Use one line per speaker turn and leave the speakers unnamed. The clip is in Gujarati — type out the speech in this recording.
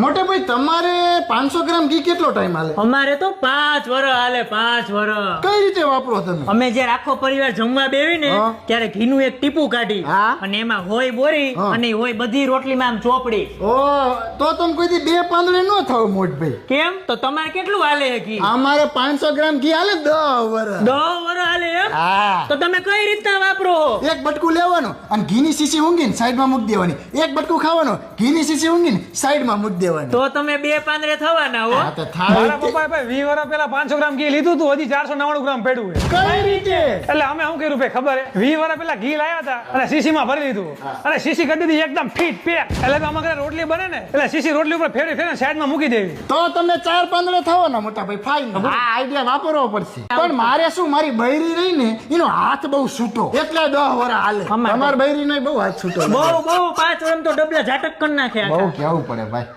મોટે ભાઈ તમારે 500 ગ્રામ ઘી કેટલો ટાઈમ હાલે?
અમારે તો 5 વર્ષ હાલે, 5 વર્ષ.
કઈ રીતે વાપરો તમે?
અમે જ્યારે આખો પરિવાર જમવા બેવી ને
હા.
ત્યારે ઘીનું એક ટીપું કાઢી
હા.
અને એમાં હોય બોરી
હા.
અને હોય બધી રોટલીમાં આમ ચોપડી.
ઓ તો તમે કોઈ દી 2 પાંદડે ન થાવ મોટભાઈ.
કેમ? તો તમારે કેટલું હાલે છે ઘી?
અમારે 500 ગ્રામ ઘી હાલે 10 વર્ષ.
10 વર્ષ હાલે એમ?
હા.
તો તમે કઈ રીતના વાપરો?
એક બટકું લેવાનું અને ઘીની શીશી ઊંઘીને સાઈડમાં મૂકી દેવાની. એક બટકું ખાવાનું, ઘીની શીશી ઊંઘીને સાઈડમાં મૂકી દેવાની.
તો તમે 2 પાંદડે થવાના હો.
હા તો થાય
મારા
જ તે.
પપ્પાએ ભાઈ 20 વર્ષ પહેલા 500 ગ્રામ ઘી લીધું હતું, હજી 499 ગ્રામ પડ્યું છે.
કઈ રીતે?
એટલે અમે શું કર્યું ભાઈ ખબર હે? 20 વર્ષ પહેલા ઘી લાવ્યા હતા અને શીશીમાં ભરી લીધું અને શીશી કરી દીધી એકદમ ફીટ પેક. એટલે કે અમારે ઘરે રોટલી બને ને એટલે શીશી રોટલી ઉપર ફેરવી ફેરવીને સાઈડમાં મૂકી દેવી.
તો તમે 4 પાંદડે થવાના મોટા ભાઈ. ફાઈન. આ આઈડિયા વાપરવો પડશે. પણ મારે શું, મારી બૈરી રહી ને એનો હાથ બહુ છૂટો, એટલે 10 વર્ષ હાલે.
અમારે
તમારી બૈરી ને બહુ હાથ છૂટો.
બહુ 5 વર્ષ તો ડબલા ઝાટક કરી નાખ્યા.
બહુ કેવું પડે ભાઈ.